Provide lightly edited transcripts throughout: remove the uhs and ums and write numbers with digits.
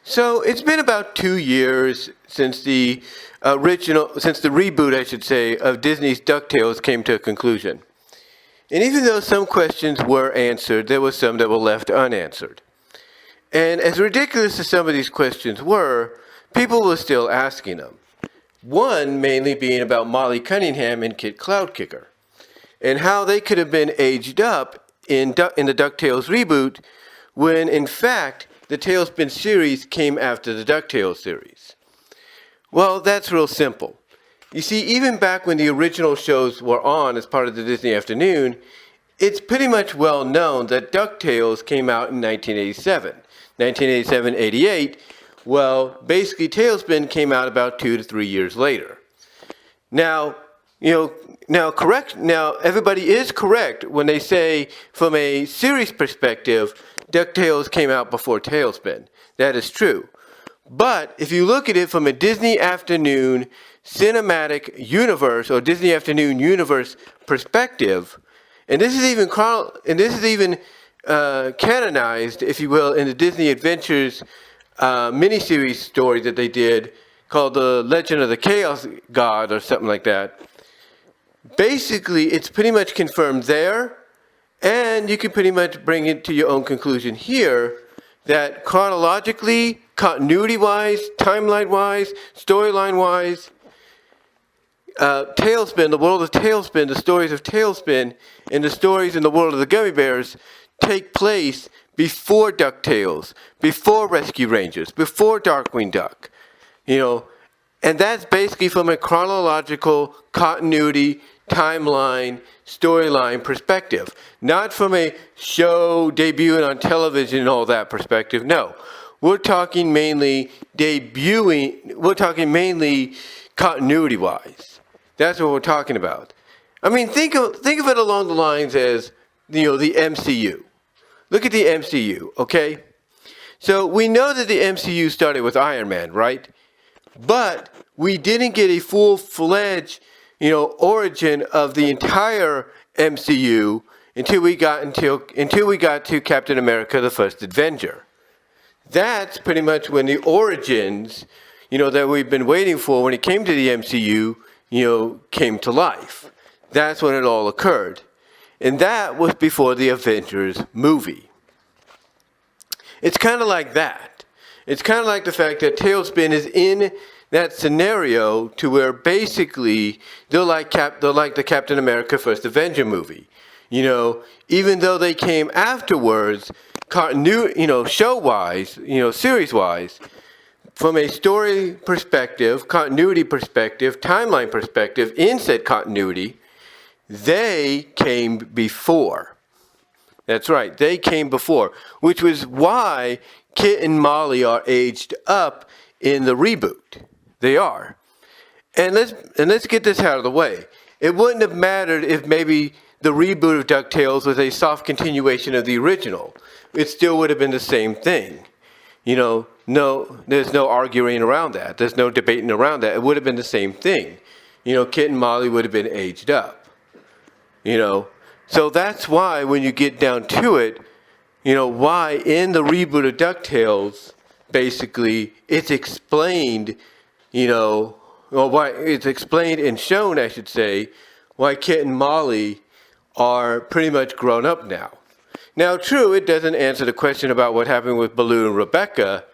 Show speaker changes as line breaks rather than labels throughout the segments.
So it's been about 2 years since the reboot, I should say, of Disney's DuckTales came to a conclusion. And even though some questions were answered, there were some that were left unanswered. And as ridiculous as some of these questions were, people were still asking them. One mainly being about Molly Cunningham and Kit CloudKicker, and how they could have been aged up in the DuckTales reboot when, in fact, the TaleSpin series came after the DuckTales series. Well, that's real simple. You see, even back when the original shows were on as part of the Disney Afternoon, it's pretty much well known that DuckTales came out in 1987. 1987-88, well, basically TaleSpin came out about 2 to 3 years later. Now, everybody is correct when they say, from a series perspective, DuckTales came out before TaleSpin. That is true. But if you look at it from a Disney Afternoon cinematic universe or Disney Afternoon universe perspective, and this is even canonized, if you will, in the Disney Adventures miniseries story that they did called The Legend of the Chaos God or something like that. Basically, it's pretty much confirmed there, and you can pretty much bring it to your own conclusion here that chronologically, continuity-wise, timeline-wise, storyline-wise, TaleSpin, the world of TaleSpin, the stories of TaleSpin, and the stories in the world of the Gummy Bears take place before DuckTales, before Rescue Rangers, before Darkwing Duck, and that's basically from a chronological continuity, timeline, storyline perspective, not from a show debuting on television and all that perspective. No, we're talking mainly continuity-wise. That's what we're talking about. I mean, think of it along the lines as, the MCU. Look at the MCU, okay? So we know that the MCU started with Iron Man, right? But we didn't get a full-fledged, origin of the entire MCU until we got to Captain America: The First Avenger. That's pretty much when the origins, that we've been waiting for when it came to the MCU, came to life. That's when it all occurred. And that was before the Avengers movie. It's kind of like that. It's kind of like the fact that TaleSpin is in that scenario to where basically they're like the Captain America First Avenger movie. Even though they came afterwards, show-wise, series-wise, from a story perspective, continuity perspective, timeline perspective, in said continuity, they came before. That's right, they came before, which was why Kit and Molly are aged up in the reboot. They are. And let's get this out of the way. It wouldn't have mattered if maybe the reboot of DuckTales was a soft continuation of the original. It still would have been the same thing. No, there's no arguing around that. There's no debating around that. It would have been the same thing. Kit and Molly would have been aged up. So that's why when you get down to it, why in the reboot of DuckTales, basically, it's explained, why it's explained and shown, I should say, why Kit and Molly are pretty much grown up now. Now, true, it doesn't answer the question about what happened with Baloo and Rebecca,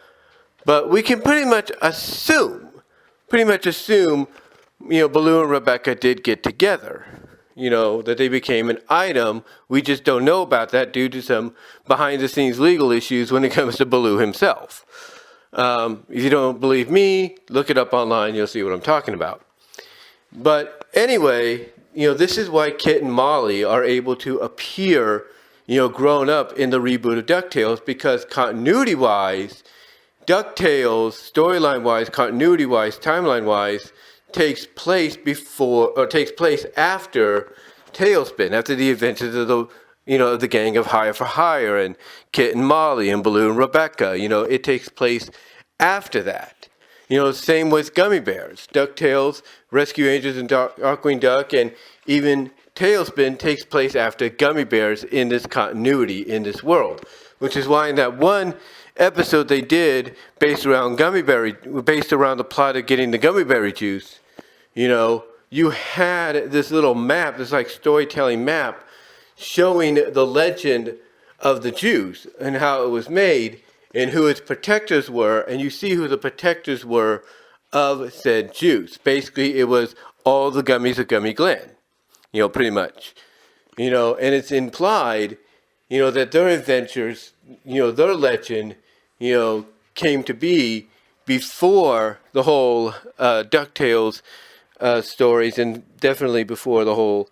but we can pretty much assume, Baloo and Rebecca did get together. That they became an item. We just don't know about that due to some behind-the-scenes legal issues when it comes to Baloo himself. If you don't believe me, look it up online. You'll see what I'm talking about. But anyway, this is why Kit and Molly are able to appear, grown up in the reboot of DuckTales, because continuity-wise, DuckTales, storyline-wise, continuity-wise, timeline-wise, takes place after TaleSpin, after the adventures of the gang of Higher for Hire and Kit and Molly and Baloo and Rebecca. It takes place after that. Same with Gummy Bears. DuckTales, Rescue Rangers, and Darkwing Duck, and even TaleSpin takes place after Gummy Bears in this continuity in this world, which is why in that one episode they did based around the plot of getting the gummy berry juice, you know, you had this little map, this like storytelling map, showing the legend of the juice and how it was made and who its protectors were, and you see who the protectors were of said juice. Basically, it was all the gummies of Gummy Glen, you know, pretty much. You know, and it's implied, you know, that their adventures, you know, their legend, you know, came to be before the whole DuckTales stories, and definitely before the whole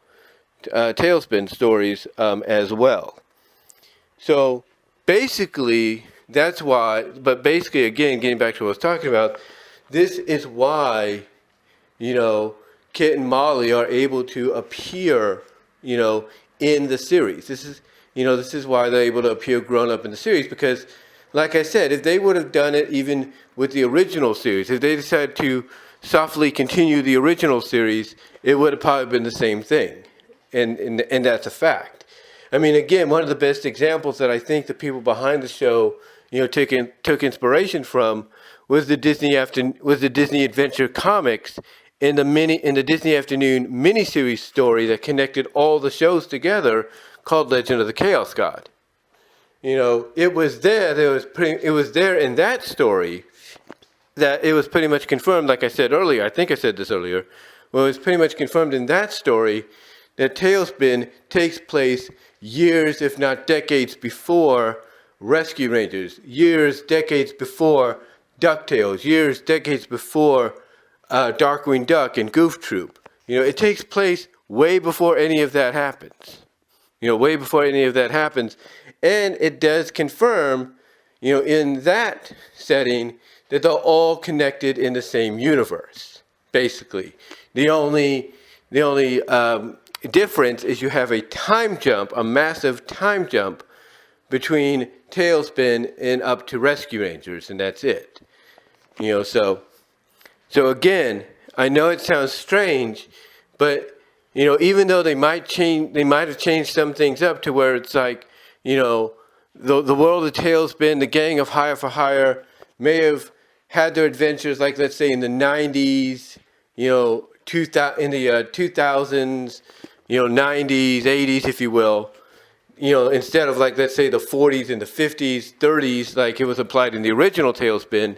TaleSpin stories as well. So basically, that's why, but basically, again, getting back to what I was talking about, this is why, you know, Kit and Molly are able to appear, you know, in the series. This is, you know, this is why they're able to appear grown up in the series, because, like I said, if they would have done it even with the original series, if they decided to softly continue the original series, it would have probably been the same thing. And that's a fact. I mean, again, one of the best examples that I think the people behind the show, you know, took inspiration from was the Disney Adventure comics in the Disney Afternoon miniseries story that connected all the shows together, called Legend of the Chaos God. You know, it was there. It was there in that story that it was pretty much confirmed. Like I said earlier, I think I said this earlier. Well, it was pretty much confirmed in that story that TaleSpin takes place years, if not decades, before Rescue Rangers, decades before DuckTales, decades before Darkwing Duck and Goof Troop. You know, it takes place way before any of that happens. You know, way before any of that happens. And it does confirm, you know, in that setting, that they're all connected in the same universe, basically. The only difference is you have a time jump, a massive time jump between TaleSpin and up to Rescue Rangers, and that's it. You know, so again, I know it sounds strange, but you know, even though they might have changed some things up to where it's like, you know, the world of TaleSpin, the gang of Hire for Hire may have had their adventures, like let's say in the 90s, you know, in the 2000s, you know, 90s, 80s, if you will, you know, instead of like let's say the 40s and the 50s, 30s, like it was applied in the original TaleSpin,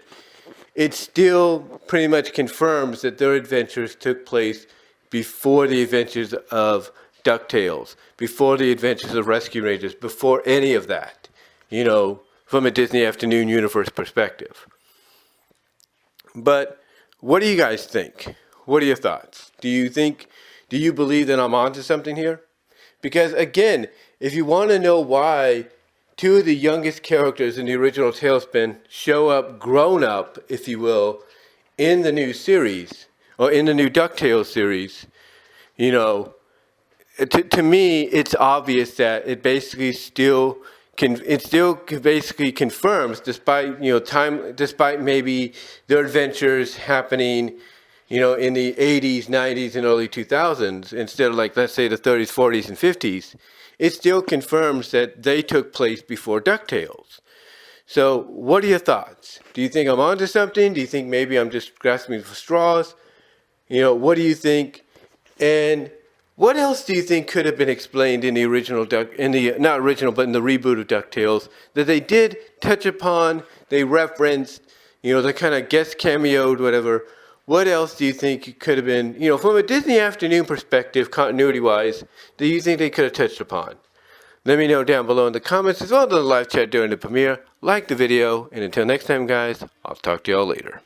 it still pretty much confirms that their adventures took place before the adventures of DuckTales, before the adventures of Rescue Rangers, before any of that, you know, from a Disney Afternoon universe perspective. But what do you guys think? What are your thoughts? Do you believe that I'm onto something here? Because again, if you want to know why two of the youngest characters in the original TaleSpin show up grown up, if you will, in the new series, or in the new DuckTales series, you know, to me, it's obvious that it basically still basically confirms, despite, you know, despite maybe their adventures happening, you know, in the 80s, 90s, and early 2000s, instead of like, let's say the 30s, 40s, and 50s, it still confirms that they took place before DuckTales. So what are your thoughts? Do you think I'm onto something? Do you think maybe I'm just grasping for straws? You know, what do you think? And what else do you think could have been explained in the original not original, but in the reboot of DuckTales that they did touch upon, they referenced, you know, they kind of guest cameoed, whatever. What else do you think could have been, you know, from a Disney Afternoon perspective, continuity-wise, do you think they could have touched upon? Let me know down below in the comments, as well as in the live chat during the premiere. Like the video, and until next time, guys, I'll talk to y'all later.